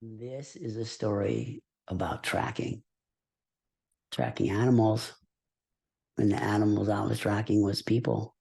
This is a story about tracking animals, and the animals I was tracking was people.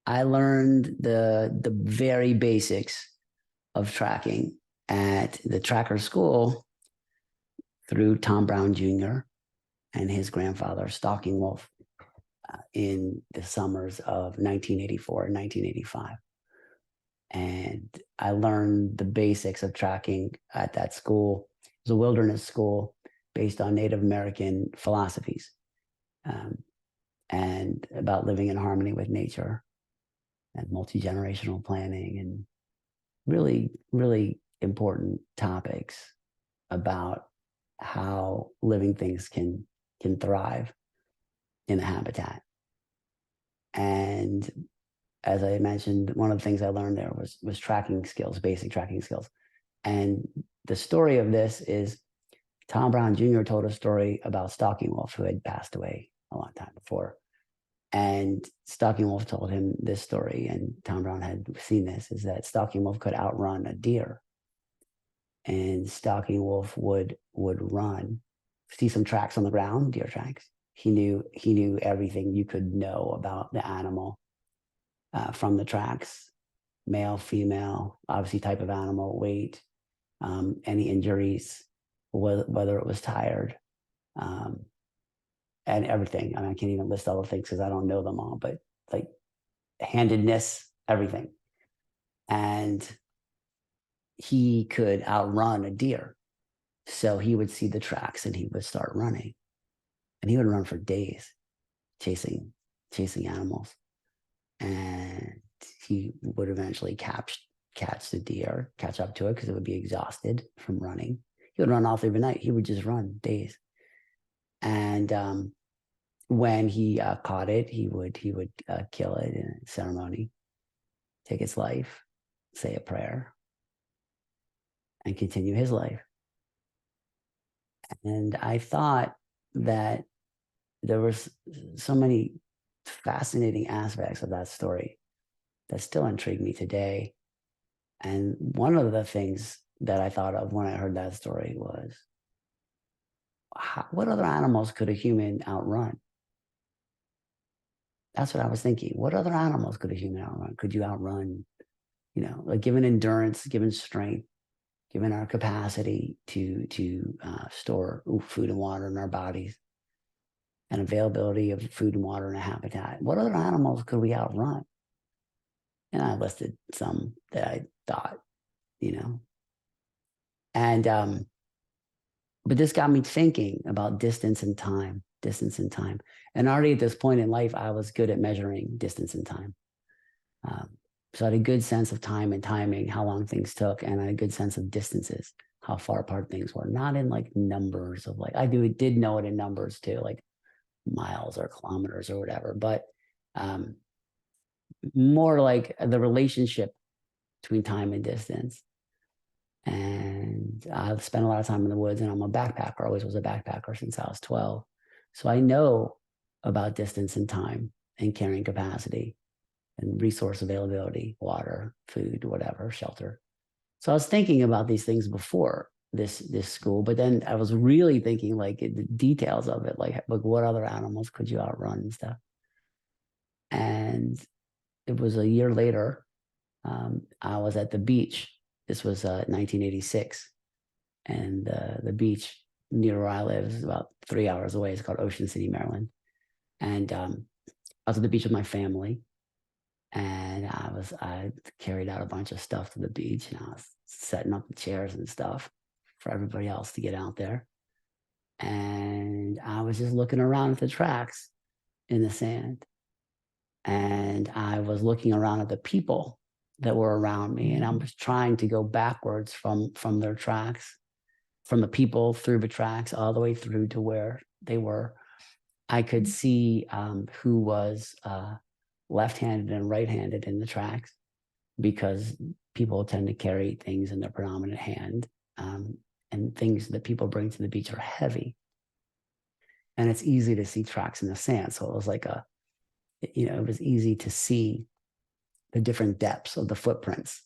I learned the very basics of tracking at the tracker school through Tom Brown Jr. and his grandfather, Stalking Wolf, in the summers of 1984 and 1985. And I learned the basics of tracking at that school. It was a wilderness school based on Native American philosophies, um, and about living in harmony with nature and multi-generational planning and really, really important topics about how living things can thrive in a habitat. And as I mentioned, one of the things I learned there was tracking skills, basic tracking skills. And the story of this is Tom Brown Jr. told a story about Stalking Wolf, who had passed away a long time before. And Stalking Wolf told him this story, and Tom Brown had seen this, is that Stalking Wolf could outrun a deer. And Stalking Wolf would run, see some tracks on the ground, deer tracks. He knew everything you could know about the animal from the tracks, male, female, obviously type of animal, weight, any injuries, whether it was tired, um, and everything. I mean, I can't even list all the things because I don't know them all, but like handedness, everything. And he could outrun a deer. So he would see the tracks and he would start running. And he would run for days chasing chasing animals. And he would eventually catch the deer, catch up to it because it would be exhausted from running. He would run all through the night. He would just run days. And when he caught it, he would kill it in a ceremony, take its life, say a prayer, and continue his life. And I thought that there was so many fascinating aspects of that story that still intrigue me today. And one of the things that I thought of when I heard that story was, what other animals could a human outrun? That's what I was thinking. What other animals could a human outrun? Could you outrun, like given endurance, given strength, given our capacity to store food and water in our bodies, and availability of food and water in a habitat? What other animals could we outrun? And I listed some that I thought, you know, and but this got me thinking about distance and time. And already at this point in life, I was good at measuring distance and time. Um, so I had a good sense of time and timing, how long things took, and I had a good sense of distances, how far apart things were. Not in like numbers of like did know it in numbers too, like miles or kilometers or whatever, but um, more like the relationship between time and distance. And I've spent a lot of time in the woods, and I'm a backpacker. I always was a backpacker since I was 12. So I know about distance and time and carrying capacity and resource availability, water, food, whatever, shelter. So I was thinking about these things before this school, but then I was really thinking like the details of it, like what other animals could you outrun and stuff. And it was a year later. I was at the beach. This was 1986, and the beach near where I live is about 3 hours away. It's called Ocean City, Maryland. And I was at the beach with my family, and I carried out a bunch of stuff to the beach, and I was setting up the chairs and stuff for everybody else to get out there. And I was just looking around at the tracks in the sand, and I was looking around at the people that were around me, and I was trying to go backwards from their tracks, from the people through the tracks all the way through to where they were. I could see who was left-handed and right-handed in the tracks, because people tend to carry things in their predominant hand, and things that people bring to the beach are heavy, and it's easy to see tracks in the sand. So it was like it was easy to see the different depths of the footprints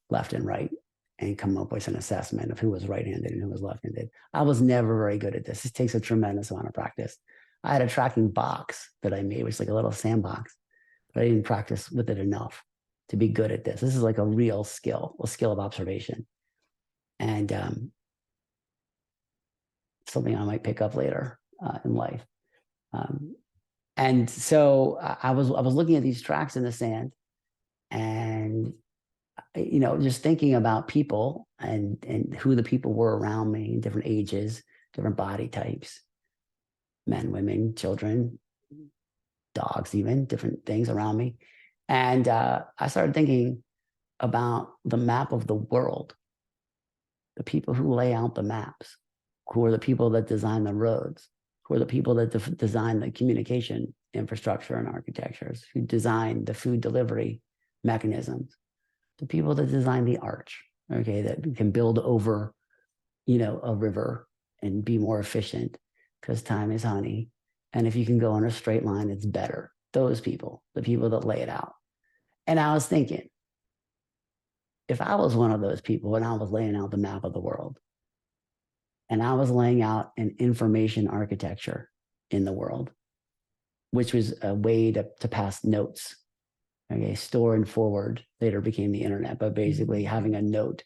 left and right. and come up with an assessment of who was right-handed and who was left-handed. I was never very good at this. This takes a tremendous amount of practice. I had a tracking box that I made, which is like a little sandbox, but I didn't practice with it enough to be good at this. This is like a real skill, a skill of observation. And something I might pick up later in life. And so I was looking at these tracks in the sand, and just thinking about people and who the people were around me, different ages, different body types, men, women, children, dogs, even different things around me. And I started thinking about the map of the world, the people who lay out the maps, who are the people that design the roads, who are the people that design the communication infrastructure and architectures, who design the food delivery mechanisms, the people that design the arch, okay, that can build over, a river and be more efficient because time is honey. And if you can go in a straight line, it's better. Those people, the people that lay it out. And I was thinking, if I was one of those people and I was laying out the map of the world, and I was laying out an information architecture in the world, which was a way to pass notes, okay, store and forward, later became the internet, but basically having a note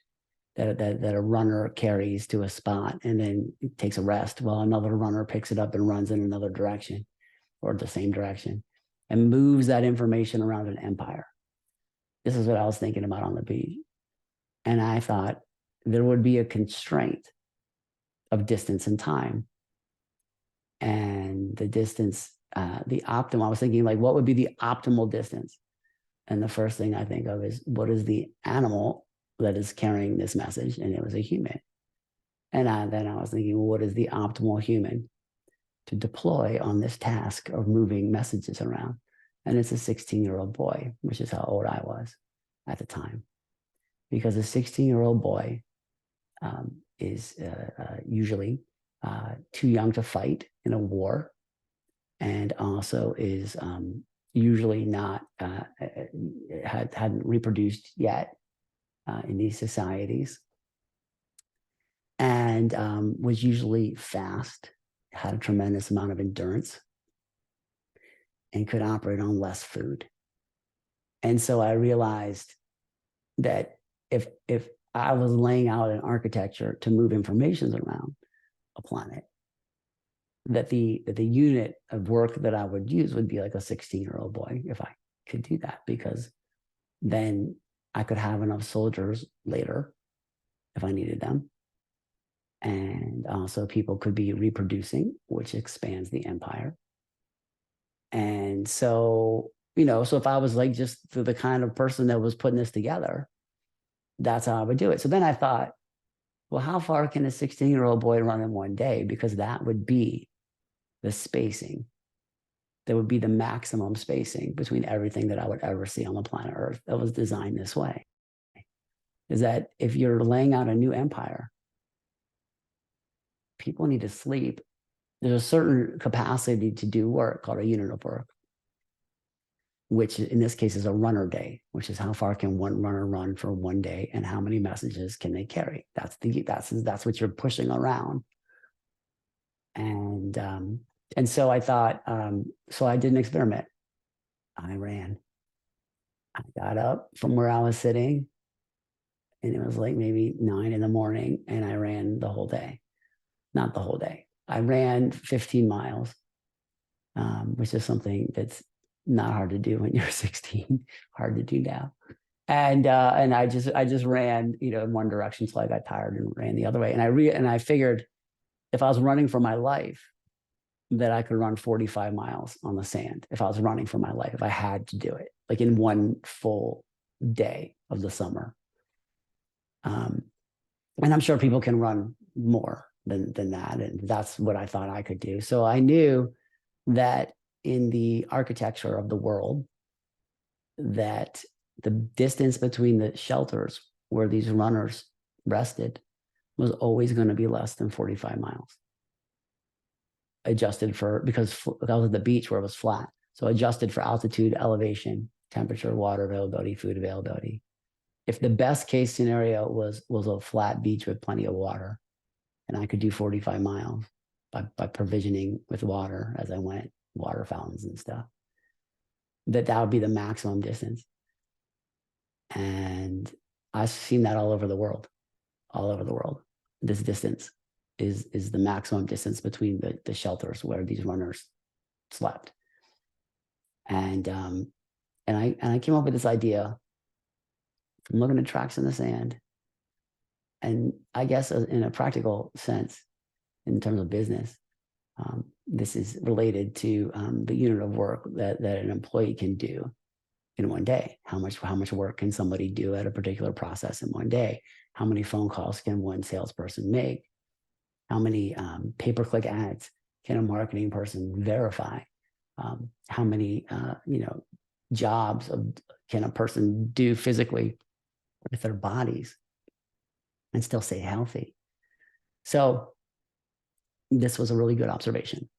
that a runner carries to a spot and then takes a rest while another runner picks it up and runs in another direction or the same direction and moves that information around an empire. This is what I was thinking about on the beach. And I thought there would be a constraint of distance and time. And the distance, the optimal, I was thinking like, what would be the optimal distance? And the first thing I think of is, what is the animal that is carrying this message? And it was a human. And then I was thinking, well, what is the optimal human to deploy on this task of moving messages around? And it's a 16-year-old boy, which is how old I was at the time. Because a 16-year-old boy is usually too young to fight in a war, and also is usually not hadn't reproduced yet in these societies, and was usually fast, had a tremendous amount of endurance, and could operate on less food. And so I realized that if I was laying out an architecture to move information around a planet, that the unit of work that I would use would be like a 16-year-old boy, if I could do that, because then I could have enough soldiers later if I needed them. And also people could be reproducing, which expands the empire. And so, so if I was like just the kind of person that was putting this together, that's how I would do it. So then I thought, well, how far can a 16-year-old boy run in one day? Because that would be the spacing. That would be the maximum spacing between everything that I would ever see on the planet Earth that was designed this way. Is that if you're laying out a new empire, people need to sleep. There's a certain capacity to do work called a unit of work, which in this case is a runner day, which is how far can one runner run for one day and how many messages can they carry. That's what you're pushing around. And so I thought, so I did an experiment. I ran. I got up from where I was sitting, and it was like maybe 9 a.m, and I ran the whole day. Not the whole day. I ran 15 miles, which is something that's not hard to do when you're 16, hard to do now. And I just ran, in one direction till I got tired and ran the other way. And I figured if I was running for my life, that I could run 45 miles on the sand. If I was running for my life, if I had to do it, like in one full day of the summer. And I'm sure people can run more than that. And that's what I thought I could do. So I knew that in the architecture of the world, that the distance between the shelters where these runners rested was always going to be less than 45 miles. Adjusted because that was at the beach where it was flat. So adjusted for altitude, elevation, temperature, water availability, food availability. if the best case scenario was a flat beach with plenty of water, and I could do 45 miles by provisioning with water as I went, water fountains and stuff, that would be the maximum distance. And I've seen that all over the world, all over the world. This distance is the maximum distance between the shelters where these runners slept. And I came up with this idea from looking at tracks in the sand. And I guess in a practical sense, in terms of business, this is related to the unit of work that an employee can do in one day. How much work can somebody do at a particular process in one day? How many phone calls can one salesperson make? How many pay-per-click ads can a marketing person verify? How many jobs can a person do physically with their bodies and still stay healthy? So this was a really good observation.